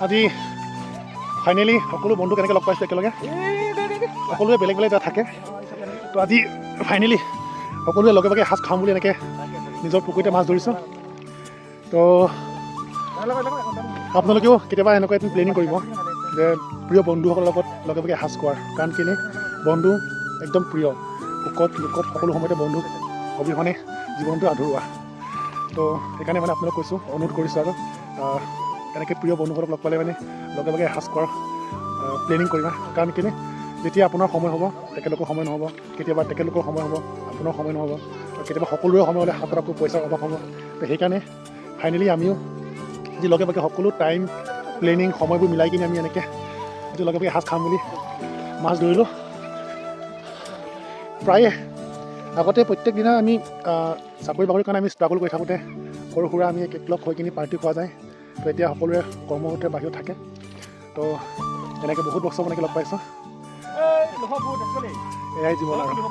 আজি ফাইনেলি সকলো বন্ধু কেনেকৈ লগ পাইছোঁ একেলগে সকলোৱে বেলেগ বেলেগ জেগাত থাকে তো আজি ফাইনেলি সকলোৱে লগে ভাগে এসাঁজ খাম বুলি এনেকৈ নিজৰ পুখুৰীতে মাছ ধৰিছোঁ তো আপোনালোকেও কেতিয়াবা এনেকুৱা এদিন প্লেনিং কৰিব যে প্ৰিয় বন্ধুসকলৰ লগত লগে ভাগে এসাঁজ খোৱাৰ কাৰণ কেলৈ বন্ধু একদম প্ৰিয় সুখত দুখত সকলো সময়তে বন্ধু অবিহনে জীৱনটো আধৰুৱা তো সেইকাৰণে মানে আপোনালোক কৈছোঁ অনুৰোধ কৰিছোঁ আৰু এনেকৈ প্ৰিয় বন্ধুসকলক লগ পালে মানে লগে ভাগে এসাঁজ খোৱাৰ প্লেনিং কৰিবা কাৰণ কেলৈ যেতিয়া আপোনাৰ সময় হ'ব তেখেতলোকৰ সময় নহ'ব কেতিয়াবা তেখেতলোকৰ সময় হ'ব আপোনাৰ সময় নহ'ব কেতিয়াবা সকলোৰে সময় হ'লে হাতত আকৌ পইচাৰ অভাৱ হ'ব তো সেইকাৰণে ফাইনেলি আমিও যি লগে ভাগে সকলো টাইম প্লেনিং সময়বোৰ মিলাই কিনে আমি এনেকৈ আজি লগে ভাগে এসাঁজ খাম বুলি মাছ ধৰিলোঁ প্ৰায়ে আগতে প্ৰত্যেক দিনা আমি চাকৰি বাকৰিৰ কাৰণে আমি ষ্ট্ৰাগল কৰি থাকোঁতে সৰু সুৰা আমি একেলগ হৈ কিনি পাৰ্টি খোৱা যায় তো এতিয়া সকলোৰে কৰ্মসূত্ৰে বাহিৰত থাকে তো এনেকৈ বহুত বছৰ এনেকৈ লগ পাইছোঁ এয়াই জীৱন আৰু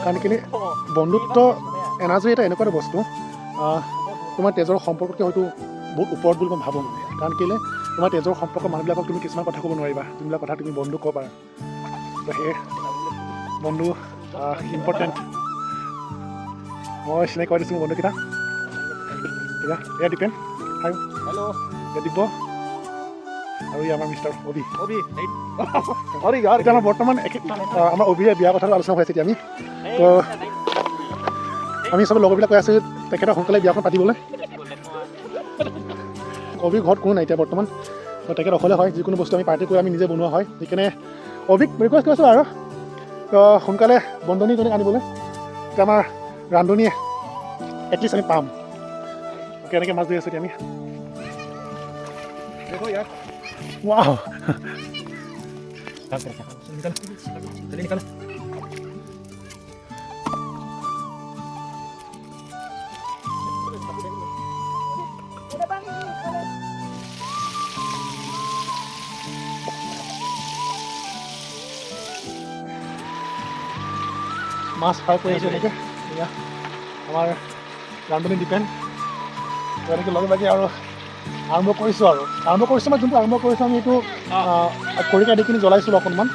কাৰণ কেলৈ বন্ধুত্ব এনাজৰি এটা এনেকুৱা এটা বস্তু তোমাৰ তেজৰ সম্পৰ্কতকৈ হয়তো বহুত ওপৰত বুলি মই ভাবোঁ কাৰণ কেলৈ তোমাৰ তেজৰ সম্পৰ্কৰ মানুহবিলাকক তুমি কিছুমান কথা ক'ব নোৱাৰিবা যোনবিলাক কথা তুমি বন্ধু ক'ব পাৰা তো সেয়ে বন্ধু ইম্পৰ্টেণ্ট মই চিনাকি কৰি দিছোঁ মোৰ বন্ধুকেইটা এয়া ডিপেণ্ড হাই হেল্ল' এয়া দিব্য আৰু এই আমাৰ মিষ্টাৰ অভি এতিয়া আমাৰ বৰ্তমান আমাৰ অভিৰে বিয়া কথাটো আলোচনা হৈ আছে এতিয়া আমি চবে লগৰবিলাক কৈ আছোঁ তেখেতক সোনকালে বিয়াখন পাতিবলৈ অভিৰ ঘৰত কোনো নাই এতিয়া বৰ্তমান তেখেত অকলে হয় যিকোনো বস্তু আমি পাৰ্টি কৰি আমি নিজে বনোৱা হয় সেইকাৰণে অভিক ৰিকুৱেষ্ট কৰিছোঁ আৰু সোনকালে বন্ধনীজনীক আনিবলৈ এতিয়া আমাৰ ৰান্ধনীয়ে এটলিষ্ট আমি পাম কেনেকৈ মাছ ধৰি আছোঁ এতিয়া আমি ৱাও মাছ ফ্ৰাই কৰি আছোঁ এনেকৈ এয়া আমাৰ ৰান্ধনী ডিপেণ্ড এনেকৈ লগে ভাগে আৰু আৰম্ভ কৰিছোঁ মই যোনটো আৰম্ভ কৰিছোঁ আমি এইটো খৰিকা দি কিনি জ্বলাইছিলোঁ অকণমান